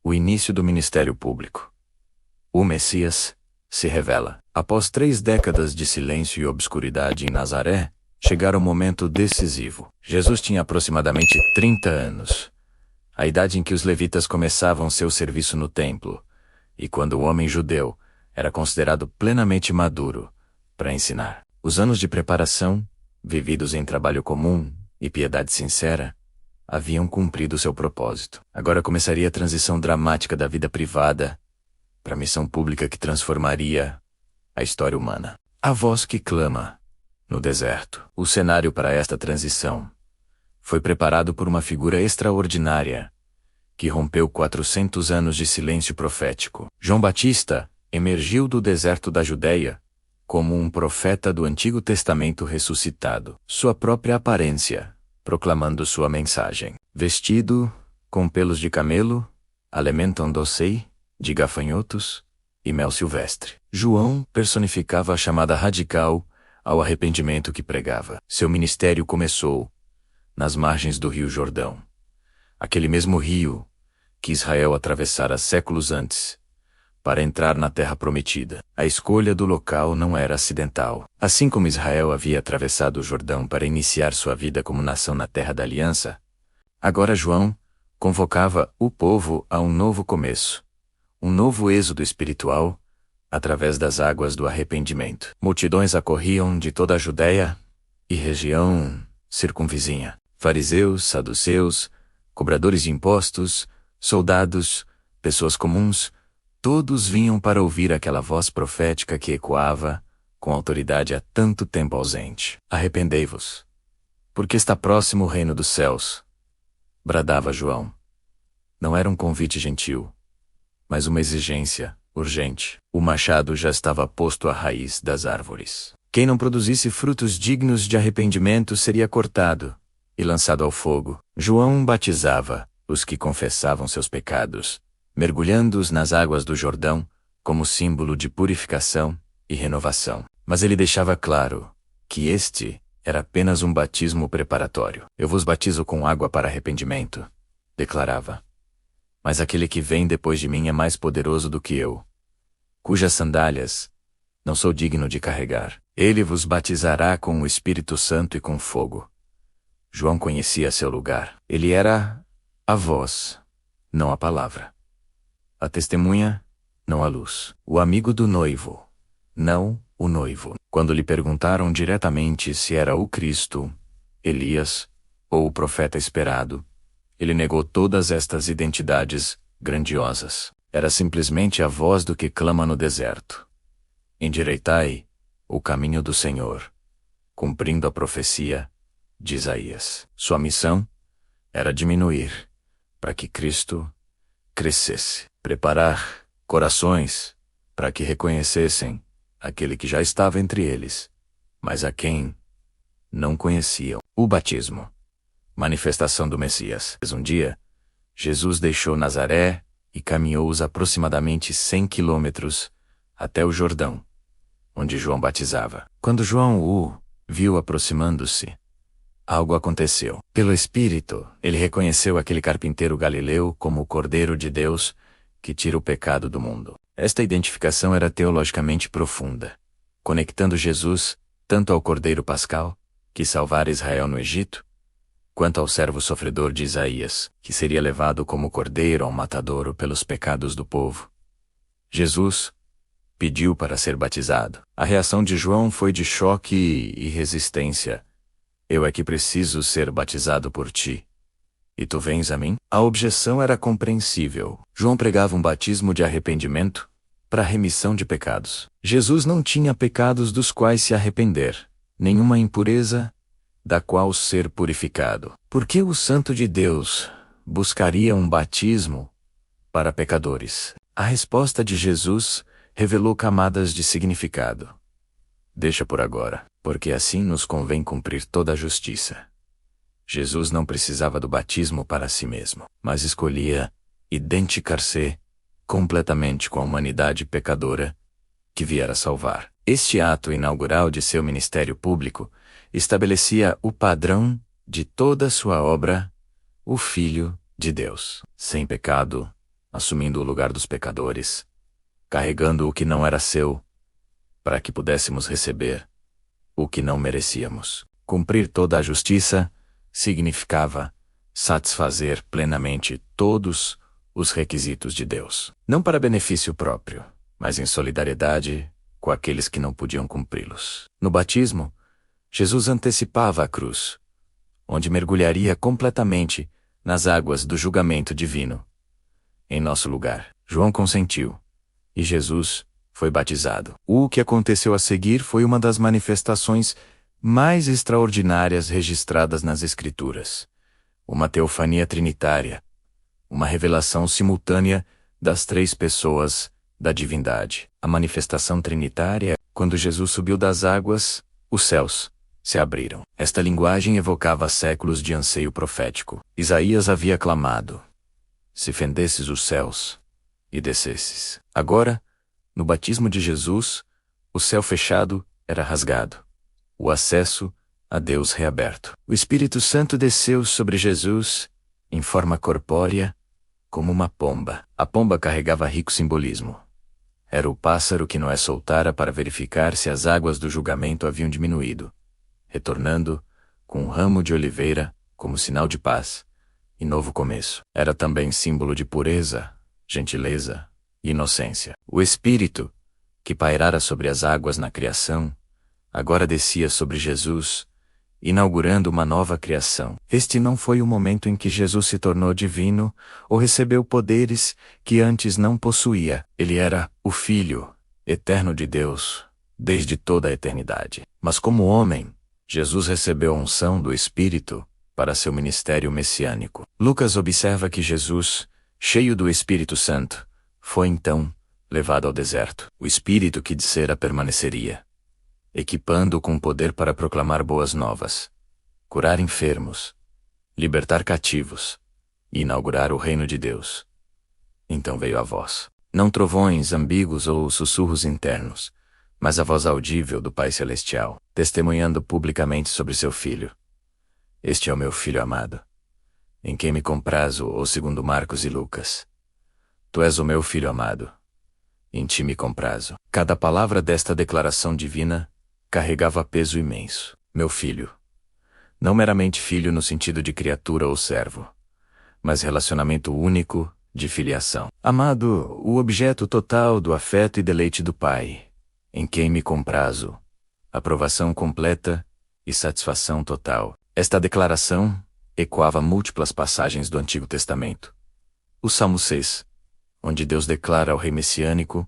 O início do ministério público. O Messias se revela. Após 3 décadas de silêncio e obscuridade em Nazaré, chegara o momento decisivo. Jesus tinha aproximadamente 30 anos, a idade em que os levitas começavam seu serviço no templo, e quando o homem judeu era considerado plenamente maduro para ensinar. Os anos de preparação, vividos em trabalho comum e piedade sincera, haviam cumprido seu propósito. Agora começaria a transição dramática da vida privada para a missão pública que transformaria a história humana. A voz que clama no deserto. O cenário para esta transição foi preparado por uma figura extraordinária que rompeu 400 anos de silêncio profético. João Batista emergiu do deserto da Judéia como um profeta do Antigo Testamento ressuscitado. Sua própria aparência, proclamando sua mensagem. Vestido com pelos de camelo, alimentando-se de gafanhotos e mel silvestre. João personificava a chamada radical ao arrependimento que pregava. Seu ministério começou nas margens do Rio Jordão, aquele mesmo rio que Israel atravessara séculos antes para entrar na Terra Prometida. A escolha do local não era acidental. Assim como Israel havia atravessado o Jordão para iniciar sua vida como nação na Terra da Aliança, agora João convocava o povo a um novo começo, um novo êxodo espiritual, através das águas do arrependimento. Multidões acorriam de toda a Judéia e região circunvizinha. Fariseus, saduceus, cobradores de impostos, soldados, pessoas comuns, todos vinham para ouvir aquela voz profética que ecoava com autoridade há tanto tempo ausente. Arrependei-vos, porque está próximo o reino dos céus, bradava João. Não era um convite gentil, mas uma exigência urgente. O machado já estava posto à raiz das árvores. Quem não produzisse frutos dignos de arrependimento seria cortado e lançado ao fogo. João batizava os que confessavam seus pecados, mergulhando-os nas águas do Jordão como símbolo de purificação e renovação. Mas ele deixava claro que este era apenas um batismo preparatório. Eu vos batizo com água para arrependimento, declarava. Mas aquele que vem depois de mim é mais poderoso do que eu, cujas sandálias não sou digno de carregar. Ele vos batizará com o Espírito Santo e com fogo. João conhecia seu lugar. Ele era a voz, não a palavra. A testemunha, não a luz. O amigo do noivo, não o noivo. Quando lhe perguntaram diretamente se era o Cristo, Elias ou o profeta esperado, ele negou todas estas identidades grandiosas. Era simplesmente a voz do que clama no deserto. Endireitai o caminho do Senhor, cumprindo a profecia de Isaías. Sua missão era diminuir, para que Cristo crescesse. Preparar corações para que reconhecessem aquele que já estava entre eles, mas a quem não conheciam. O batismo, manifestação do Messias. Um dia, Jesus deixou Nazaré e caminhou os aproximadamente 100 quilômetros até o Jordão, onde João batizava. Quando João o viu aproximando-se, algo aconteceu. Pelo Espírito, ele reconheceu aquele carpinteiro galileu como o Cordeiro de Deus que tira o pecado do mundo. Esta identificação era teologicamente profunda, conectando Jesus tanto ao Cordeiro Pascal, que salvara Israel no Egito, quanto ao servo sofredor de Isaías, que seria levado como cordeiro ao matadouro pelos pecados do povo. Jesus pediu para ser batizado. A reação de João foi de choque e resistência. Eu é que preciso ser batizado por ti, e tu vens a mim? A objeção era compreensível. João pregava um batismo de arrependimento para a remissão de pecados. Jesus não tinha pecados dos quais se arrepender, nenhuma impureza da qual ser purificado. Por que o Santo de Deus buscaria um batismo para pecadores? A resposta de Jesus revelou camadas de significado. Deixa por agora, porque assim nos convém cumprir toda a justiça. Jesus não precisava do batismo para si mesmo, mas escolhia identificar-se completamente com a humanidade pecadora que viera salvar. Este ato inaugural de seu ministério público estabelecia o padrão de toda sua obra, o Filho de Deus, sem pecado assumindo o lugar dos pecadores, carregando o que não era seu, para que pudéssemos receber o que não merecíamos. Cumprir toda a justiça significava satisfazer plenamente todos os requisitos de Deus, não para benefício próprio, mas em solidariedade com aqueles que não podiam cumpri-los. No batismo, Jesus antecipava a cruz, onde mergulharia completamente nas águas do julgamento divino. Em nosso lugar, João consentiu, e Jesus foi batizado. O que aconteceu a seguir foi uma das manifestações mais extraordinárias registradas nas Escrituras. Uma teofania trinitária, uma revelação simultânea das três pessoas da divindade. A manifestação trinitária, quando Jesus subiu das águas, os céus se abriram. Esta linguagem evocava séculos de anseio profético. Isaías havia clamado: se fendesses os céus e descesses. Agora, no batismo de Jesus, o céu fechado era rasgado, o acesso a Deus reaberto. O Espírito Santo desceu sobre Jesus, em forma corpórea, como uma pomba. A pomba carregava rico simbolismo. Era o pássaro que Noé soltara para verificar se as águas do julgamento haviam diminuído, retornando com um ramo de oliveira como sinal de paz e novo começo. Era também símbolo de pureza, gentileza e inocência. O Espírito, que pairara sobre as águas na criação, agora descia sobre Jesus, inaugurando uma nova criação. Este não foi o momento em que Jesus se tornou divino ou recebeu poderes que antes não possuía. Ele era o Filho eterno de Deus, desde toda a eternidade. Mas como homem, Jesus recebeu a unção do Espírito para seu ministério messiânico. Lucas observa que Jesus, cheio do Espírito Santo, foi então levado ao deserto. O Espírito que dissera permaneceria, equipando-o com poder para proclamar boas novas, curar enfermos, libertar cativos e inaugurar o reino de Deus. Então veio a voz, não trovões ambíguos ou sussurros internos, mas a voz audível do Pai Celestial, testemunhando publicamente sobre seu Filho. Este é o meu Filho amado, em quem me comprazo, ou segundo Marcos e Lucas. Tu és o meu Filho amado, em ti me comprazo. Cada palavra desta declaração divina carregava peso imenso. Meu filho. Não meramente filho no sentido de criatura ou servo, mas relacionamento único de filiação. Amado, o objeto total do afeto e deleite do Pai, em quem me comprazo, aprovação completa e satisfação total. Esta declaração ecoava múltiplas passagens do Antigo Testamento. O Salmo 6, onde Deus declara ao rei messiânico: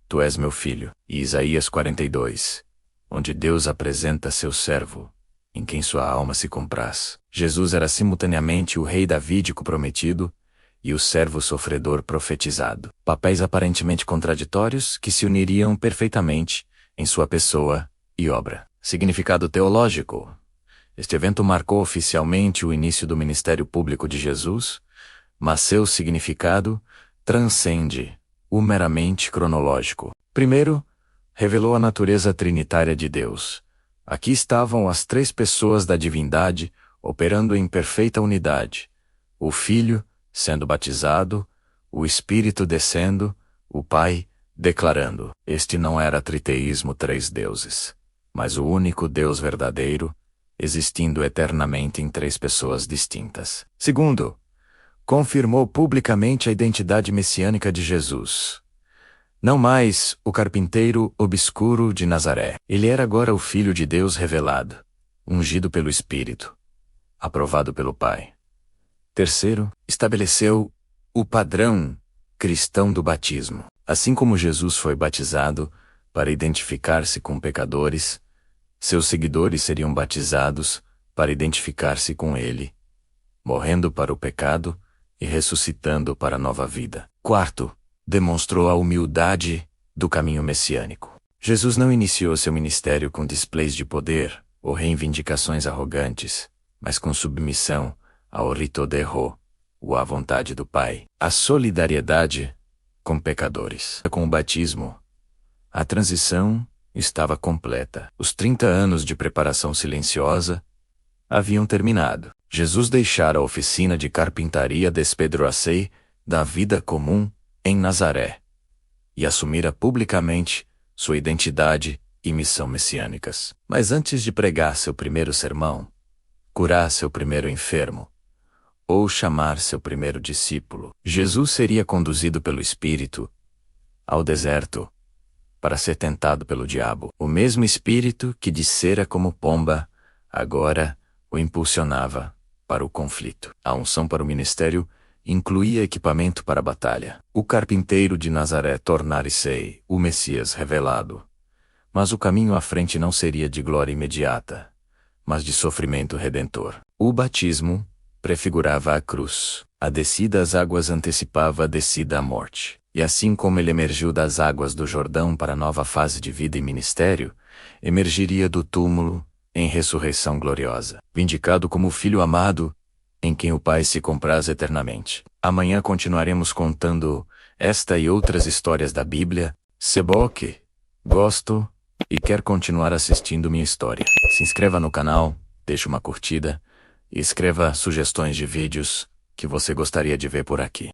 Tu és meu filho. E Isaías 42, onde Deus apresenta seu servo, em quem sua alma se compraz. Jesus era simultaneamente o rei davídico prometido e o servo sofredor profetizado. Papéis aparentemente contraditórios que se uniriam perfeitamente em sua pessoa e obra. Significado teológico. Este evento marcou oficialmente o início do ministério público de Jesus, mas seu significado transcende o meramente cronológico. Primeiro, revelou a natureza trinitária de Deus. Aqui estavam as três pessoas da divindade operando em perfeita unidade. O Filho sendo batizado, o Espírito descendo, o Pai declarando. Este não era triteísmo três deuses, mas o único Deus verdadeiro, existindo eternamente em três pessoas distintas. Segundo, confirmou publicamente a identidade messiânica de Jesus. Não mais o carpinteiro obscuro de Nazaré. Ele era agora o Filho de Deus revelado, ungido pelo Espírito, aprovado pelo Pai. Terceiro, estabeleceu o padrão cristão do batismo. Assim como Jesus foi batizado para identificar-se com pecadores, seus seguidores seriam batizados para identificar-se com ele, morrendo para o pecado e ressuscitando para a nova vida. Quarto, demonstrou a humildade do caminho messiânico. Jesus não iniciou seu ministério com displays de poder ou reivindicações arrogantes, mas com submissão ao rito de Ro, ou à vontade do Pai. A solidariedade com pecadores. Com o batismo, a transição estava completa. Os 30 anos de preparação silenciosa haviam terminado. Jesus deixara a oficina de carpintaria de Pedro Assei da vida comum em Nazaré e assumira publicamente sua identidade e missão messiânicas. Mas antes de pregar seu primeiro sermão, curar seu primeiro enfermo, ou chamar seu primeiro discípulo, Jesus seria conduzido pelo Espírito ao deserto para ser tentado pelo diabo. O mesmo Espírito que dissera como pomba, agora o impulsionava para o conflito. A unção para o ministério incluía equipamento para a batalha. O carpinteiro de Nazaré tornar-se o Messias revelado. Mas o caminho à frente não seria de glória imediata, mas de sofrimento redentor. O batismo prefigurava a cruz. A descida às águas antecipava a descida à morte. E assim como ele emergiu das águas do Jordão para a nova fase de vida e ministério, emergiria do túmulo em ressurreição gloriosa, vindicado como o Filho amado, em quem o Pai se compraz eternamente. Amanhã continuaremos contando esta e outras histórias da Bíblia. Se boque, gosto e quer continuar assistindo minha história, se inscreva no canal, deixe uma curtida e escreva sugestões de vídeos que você gostaria de ver por aqui.